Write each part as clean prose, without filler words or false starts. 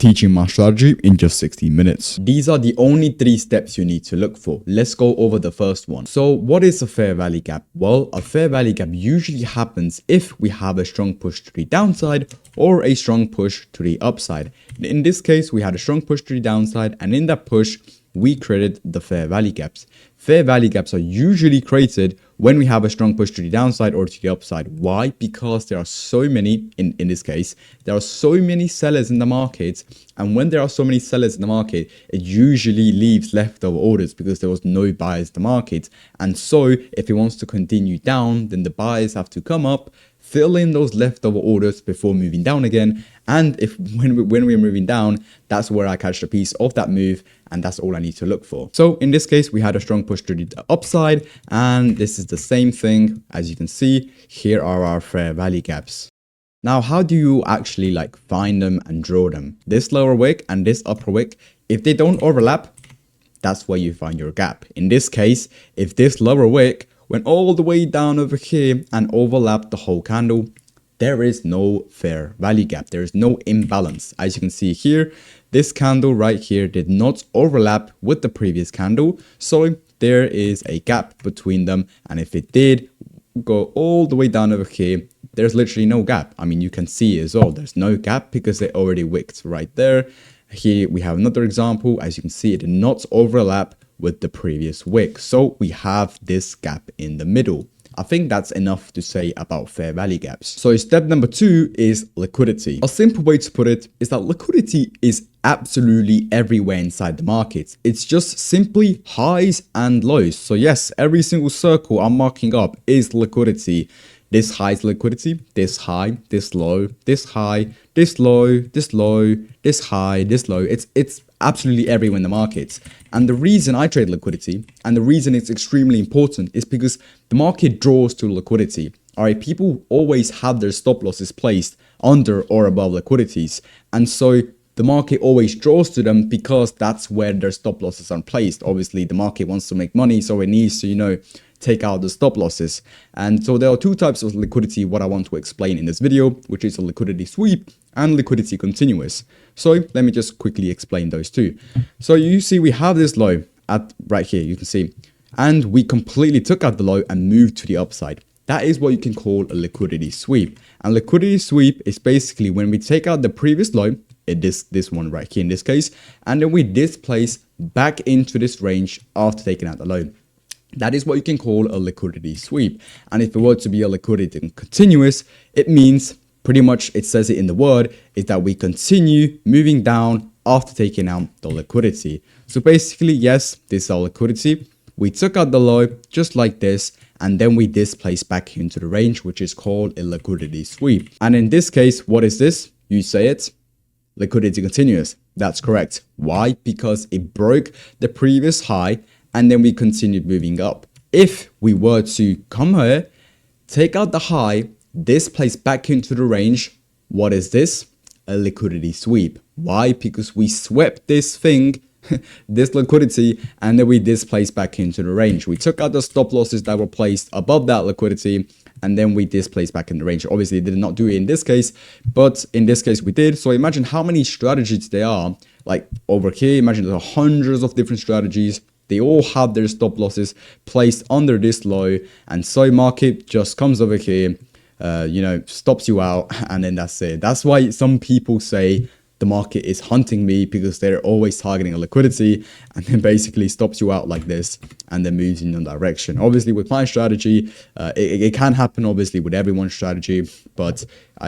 Teaching my strategy in just 16 minutes. These are the only 3 steps you need to look for. Let's go over the first one. So what is a fair value gap? Well, a fair value gap usually happens if we have a strong push to the downside or a strong push to the upside. In this case, we had a strong push to the downside, and in that push, we created the fair value gaps. Fair value gaps are usually created when we have a strong push to the downside or to the upside. Why? Because there are so many, in this case, there are so many sellers in the market. And when there are so many sellers in the market, it usually leaves leftover orders because there was no buyers in the market. And so if it wants to continue down, then the buyers have to come up, fill in those leftover orders before moving down again. And if when we're moving down, that's where I catch the piece of that move, and that's all I need to look for. So in this case, we had a strong push to the upside, and this is the same thing. As you can see, here are our fair value gaps. Now, how do you actually find them and draw them? This lower wick and this upper wick, if they don't overlap, that's where you find your gap. In this case, if this lower wick went all the way down over here and overlapped the whole candle, there is no fair value gap. There is no imbalance. As you can see here, this candle right here did not overlap with the previous candle. So there is a gap between them. And if it did go all the way down over here, there's literally no gap. I mean, you can see as well, there's no gap because they already wicked right there. Here we have another example. As you can see, it did not overlap with the previous wick. So we have this gap in the middle. I think that's enough to say about fair value gaps. So step number 2 is liquidity. A simple way to put it is that liquidity is absolutely everywhere inside the market. It's just simply highs and lows. So yes, every single circle I'm marking up is liquidity. This high is liquidity, this high, this low, this high, this low, this low, this high, this low. It's absolutely everywhere in the markets. And the reason I trade liquidity and the reason it's extremely important is because the market draws to liquidity. All right, people always have their stop losses placed under or above liquidities. And so the market always draws to them because that's where their stop losses are placed. Obviously, the market wants to make money, so it needs to, take out the stop losses. And so there are 2 types of liquidity, what I want to explain in this video, which is a liquidity sweep and liquidity continuous. So let me just quickly explain those 2. So you see we have this low at right here, you can see, and we completely took out the low and moved to the upside. That is what you can call a liquidity sweep. And liquidity sweep is basically when we take out the previous low, this one right here in this case, and then we displace back into this range after taking out the low. That is what you can call a liquidity sweep. And if it were to be a liquidity continuous, it means pretty much, it says it in the word, is that we continue moving down after taking out the liquidity. So basically, yes, this is our liquidity. We took out the low just like this, and then we displace back into the range, which is called a liquidity sweep. And in this case, what is this? You say it, liquidity continuous. That's correct. Why? Because it broke the previous high and then we continued moving up. If we were to come here, take out the high, displace back into the range, what is this? A liquidity sweep. Why? Because we swept this thing, this liquidity, and then we displaced back into the range. We took out the stop losses that were placed above that liquidity, and then we displaced back in the range. Obviously, did not do it in this case, but in this case we did. So imagine how many strategies there are. Like over here, imagine there are hundreds of different strategies. They all have their stop losses placed under this low, and so market just comes over here, stops you out, and then that's it. That's why some people say the market is hunting me, because they're always targeting a liquidity and then basically stops you out like this and then moves in your direction. Obviously, with my strategy, it can happen obviously with everyone's strategy, but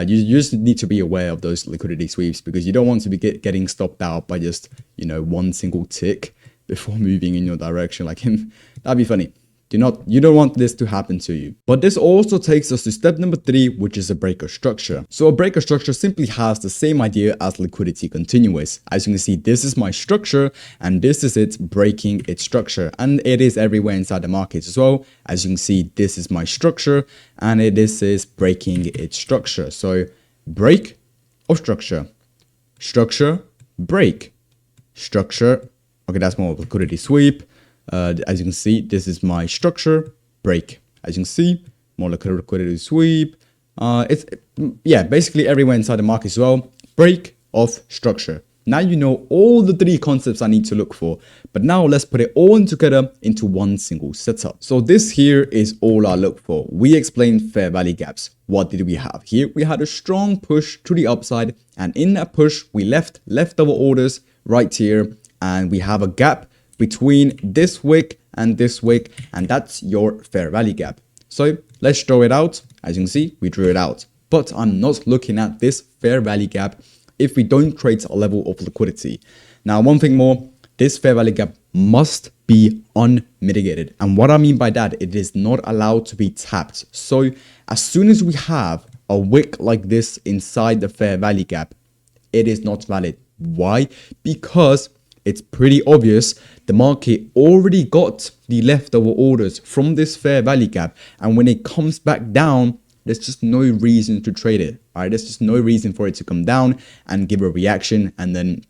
you just need to be aware of those liquidity sweeps, because you don't want to be getting stopped out by just one single tick before moving in your direction like him. That'd be funny. You don't want this to happen to you. But this also takes us to step number 3, which is a breaker structure. So a breaker structure simply has the same idea as liquidity continuous. As you can see, this is my structure and this is it breaking its structure. And it is everywhere inside the market as well. As you can see, this is my structure and this is breaking its structure. So break or structure, structure, break, structure. Okay, that's more of a liquidity sweep. As you can see, this is my structure, break. As you can see, more like a liquidity sweep. It's basically everywhere inside the market as well. Break of structure. Now you know all the three concepts I need to look for, but now let's put it all together into one single setup. So this here is all I look for. We explained fair value gaps. What did we have? Here we had a strong push to the upside, and in that push we left leftover orders right here, and we have a gap between this wick and this wick, and that's your fair value gap. So let's draw it out. As you can see, we drew it out, but I'm not looking at this fair value gap if we don't create a level of liquidity. Now, one thing more, this fair value gap must be unmitigated. And what I mean by that, it is not allowed to be tapped. So as soon as we have a wick like this inside the fair value gap, it is not valid. Why? Because it's pretty obvious the market already got the leftover orders from this fair value gap. And when it comes back down, there's just no reason to trade it. All right, there's just no reason for it to come down and give a reaction and then,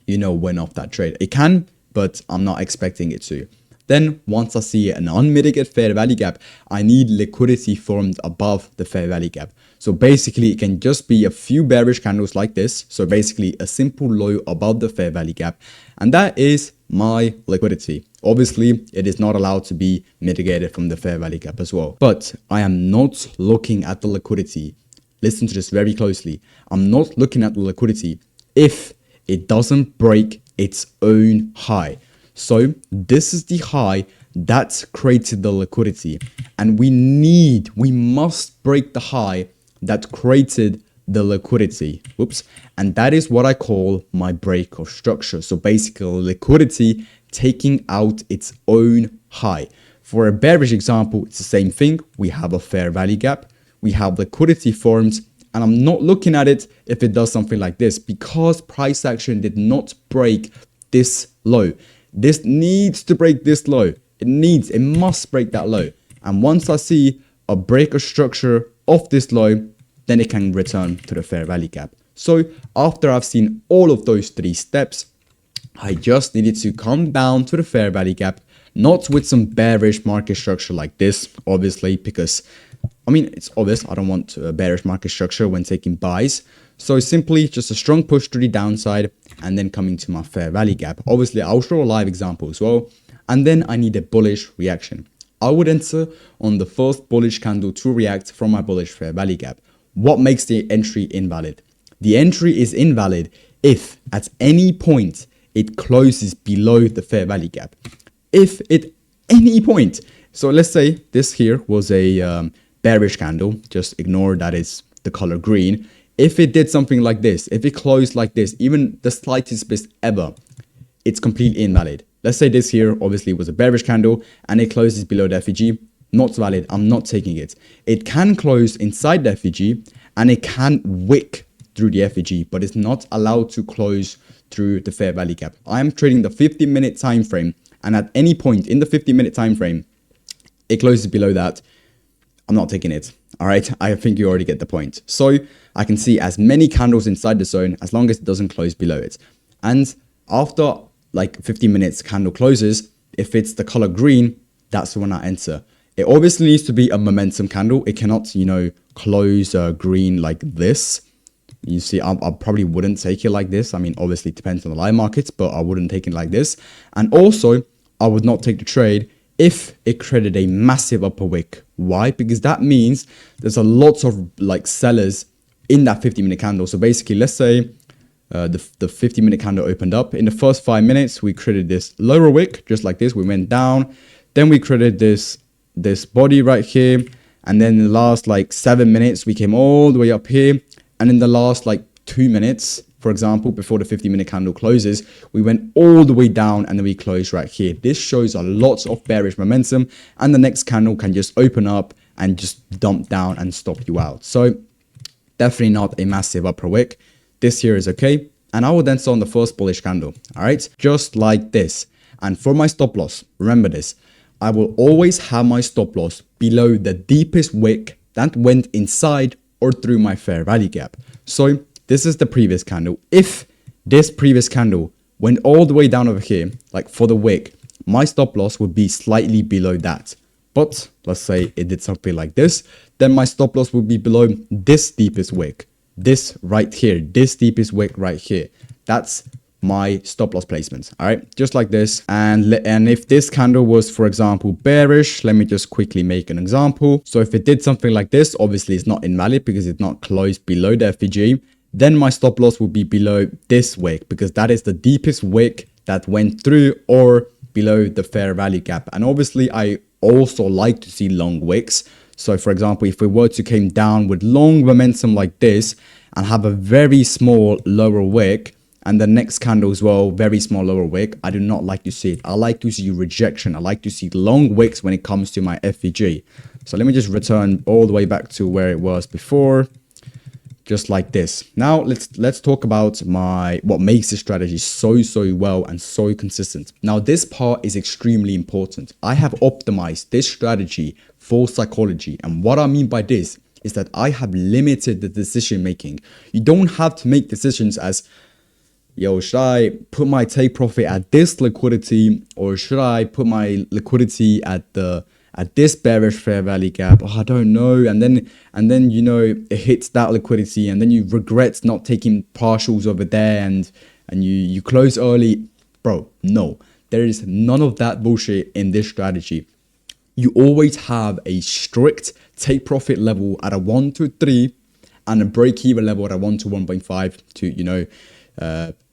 you know, win off that trade. It can, but I'm not expecting it to. Then once I see an unmitigated fair value gap, I need liquidity formed above the fair value gap. So basically it can just be a few bearish candles like this. So basically a simple low above the fair value gap. And that is my liquidity. Obviously, it is not allowed to be mitigated from the fair value gap as well. But I am not looking at the liquidity. Listen to this very closely. I'm not looking at the liquidity if it doesn't break its own high. So this is the high that created the liquidity. And we must break the high that created the liquidity. Whoops. And that is what I call my break of structure. So basically liquidity taking out its own high. For a bearish example, it's the same thing. We have a fair value gap. We have liquidity formed. And I'm not looking at it if it does something like this because price action did not break this low. This needs to break this low. It must break that low. And once I see a break of structure of this low, then it can return to the fair value gap. So after I've seen all of those three steps, I just needed to come down to the fair value gap, not with some bearish market structure like this, obviously, because I mean, it's obvious I don't want a bearish market structure when taking buys. So simply just a strong push to the downside and then coming to my fair value gap. Obviously, I'll show a live example as well. And then I need a bullish reaction. I would enter on the first bullish candle to react from my bullish fair value gap. What makes the entry invalid? The entry is invalid if at any point it closes below the fair value gap. If at any point, so let's say this here was a bearish candle, just ignore that it's the color green. If it did something like this, if it closed like this, even the slightest bit ever, it's completely invalid. Let's say this here obviously was a bearish candle and it closes below the FEG. Not valid. I'm not taking it. It can close inside the FEG and it can wick through the FEG, but it's not allowed to close through the fair value gap. I am trading the 50-minute time frame, and at any point in the 50-minute time frame, it closes below that. I'm not taking it. All right. I think you already get the point. So I can see as many candles inside the zone as long as it doesn't close below it. And after like 15 minutes candle closes, if it's the color green, that's when I enter. It obviously needs to be a momentum candle. It cannot, you know, close green like this. You see, I probably wouldn't take it like this. I mean, obviously it depends on the live markets, but I wouldn't take it like this. And also, I would not take the trade if it created a massive upper wick. Why? Because that means there's a lot of like sellers in that 50-minute candle. So basically, let's say the 50-minute candle opened up. In the first 5 minutes, we created this lower wick, just like this. We went down. Then we created this body right here. And then in the last like 7 minutes, we came all the way up here. And in the last like 2 minutes, for example, before the 50-minute candle closes, we went all the way down and then we closed right here. This shows a lot of bearish momentum, and the next candle can just open up and just dump down and stop you out. So definitely not a massive upper wick. This here is okay. And I will then sell on the first bullish candle. All right, just like this. And for my stop loss, remember this, I will always have my stop loss below the deepest wick that went inside or through my fair value gap. So this is the previous candle. If this previous candle went all the way down over here, like for the wick, my stop loss would be slightly below that. But let's say it did something like this, then my stop loss would be below this deepest wick. This right here, this deepest wick right here. That's my stop loss placement. All right, just like this. And if this candle was, for example, bearish, let me just quickly make an example. So if it did something like this, obviously it's not invalid because it's not closed below the FVG. Then my stop loss will be below this wick because that is the deepest wick that went through or below the fair value gap. And obviously I also like to see long wicks. So for example, if we were to came down with long momentum like this and have a very small lower wick, and the next candle as well, very small lower wick, I do not like to see it. I like to see rejection. I like to see long wicks when it comes to my FVG. So let me just return all the way back to where it was before, just like this. Now let's talk about what makes this strategy so well and so consistent. Now this part is extremely important. I have optimized this strategy for psychology, and what I mean by this is that I have limited the decision making. You don't have to make decisions as, yo, should I put my take profit at this liquidity, or should I put my liquidity at this bearish fair value gap? Oh, I don't know. And then you know, it hits that liquidity, and then you regret not taking partials over there, and you close early. Bro, no, there is none of that bullshit in this strategy. You always have a strict take profit level at a 1 to 3 and a break even level at a 1 to 1.5 to, you know,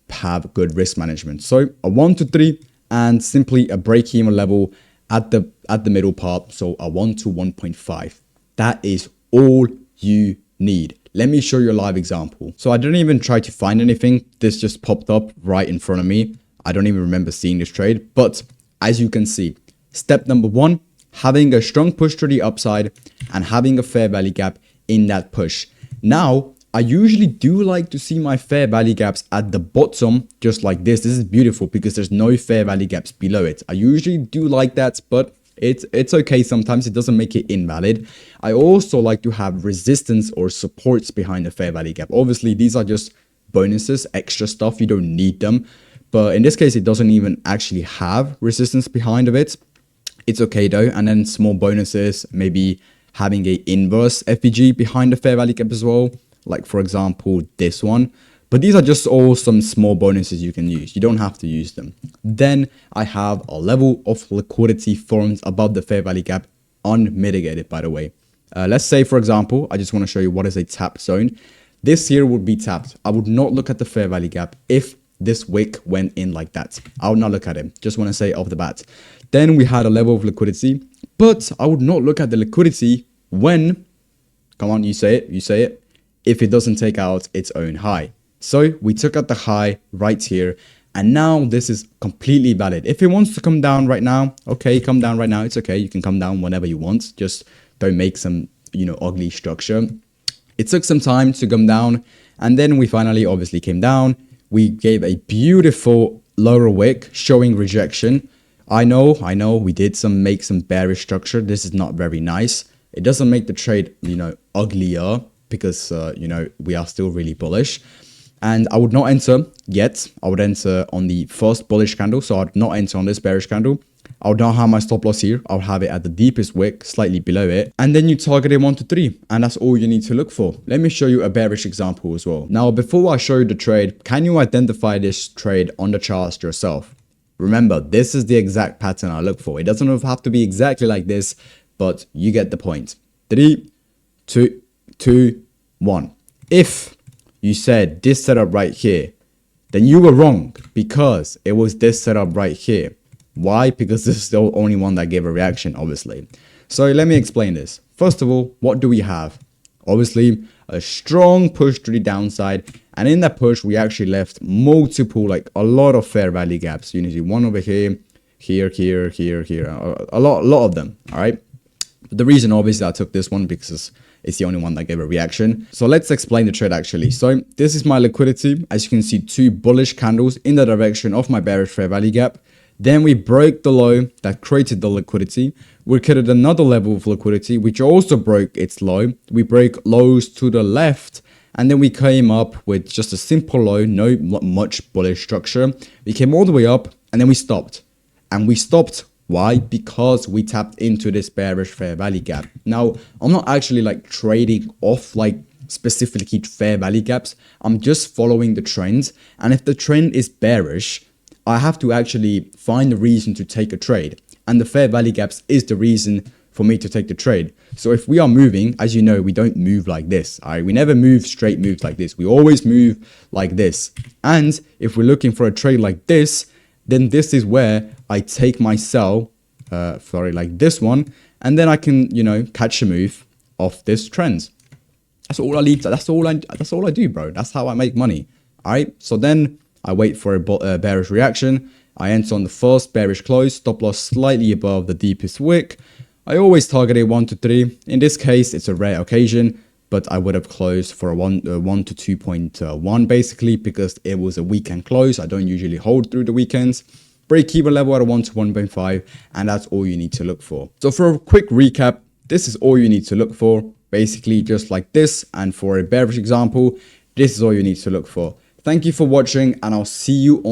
have good risk management. So a 1 to 3 and simply a break even level at the middle part. So a 1 to 1.5. That is all you need. Let me show you a live example. So I didn't even try to find anything. This just popped up right in front of me. I don't even remember seeing this trade, but as you can see, step number 1, having a strong push to the upside and having a fair value gap in that push. Now, I usually do like to see my fair value gaps at the bottom, just like this. This is beautiful because there's no fair value gaps below it. I usually do like that, but it's okay sometimes. It doesn't make it invalid. I also like to have resistance or supports behind the fair value gap. Obviously, these are just bonuses, extra stuff. You don't need them. But in this case, it doesn't even actually have resistance behind of it. It's okay though. And then small bonuses, maybe having a inverse FVG behind the fair value gap as well. Like for example, this one. But these are just all some small bonuses you can use. You don't have to use them. Then I have a level of liquidity formed above the fair value gap, unmitigated by the way. Let's say for example, I just want to show you what is a tapped zone. This here would be tapped. I would not look at the fair value gap if this wick went in like that. I would not look at it. Just want to say off the bat. Then we had a level of liquidity, but I would not look at the liquidity when, come on, you say it, if it doesn't take out its own high. So we took out the high right here, and now this is completely valid. If it wants to come down right now, okay, come down right now. It's okay. You can come down whenever you want. Just don't make some, you know, ugly structure. It took some time to come down, and then we finally obviously came down. We gave a beautiful lower wick showing rejection. I know we did make some bearish structure. This is not very nice. It doesn't make the trade, you know, uglier because, you know, we are still really bullish. And I would not enter yet. I would enter on the first bullish candle. So I would not enter on this bearish candle. I would not have my stop loss here. I would have it at the deepest wick, slightly below it. And then you target it 1 to 3. And that's all you need to look for. Let me show you a bearish example as well. Now, before I show you the trade, can you identify this trade on the charts yourself? Remember, this is the exact pattern I look for. It doesn't have to be exactly like this, but you get the point. 3, 2, 1. If you said this setup right here, then you were wrong because it was this setup right here. Why? Because this is the only one that gave a reaction, obviously. So let me explain this. First of all, what do we have? Obviously, a strong push to the downside. And in that push, we actually left multiple, like a lot of fair value gaps. You see one over here, here, a lot of them. All right. But the reason, obviously, I took this one because it's the only one that gave a reaction. So let's explain the trade actually. So this is my liquidity. As you can see, 2 bullish candles in the direction of my bearish fair value gap. Then we broke the low that created the liquidity. We created another level of liquidity, which also broke its low. We break lows to the left. And then we came up with just a simple low, no much bullish structure. We came all the way up and then we stopped. And we stopped. Why? Because we tapped into this bearish fair value gap. Now, I'm not actually like trading off like specifically fair value gaps. I'm just following the trends. And if the trend is bearish, I have to actually find a reason to take a trade. And the fair value gaps is the reason for me to take the trade. So if we are moving, as you know, we don't move like this. All right, we never move straight moves like this. We always move like this. And if we're looking for a trade like this, then this is where I take my sell, like this one, and then I can, catch a move off this trend. That's all I leave. That's all I do, bro. That's how I make money. All right. So then I wait for a bearish reaction. I enter on the first bearish close, stop loss slightly above the deepest wick. I always target a 1 to 3. In this case, it's a rare occasion, but I would have closed for a 1 to 2.1 basically, because it was a weekend close. I don't usually hold through the weekends. Break even level at a 1 to 1.5, and that's all you need to look for. So for a quick recap, this is all you need to look for, basically just like this. And for a bearish example, this is all you need to look for. Thank you for watching, and I'll see you on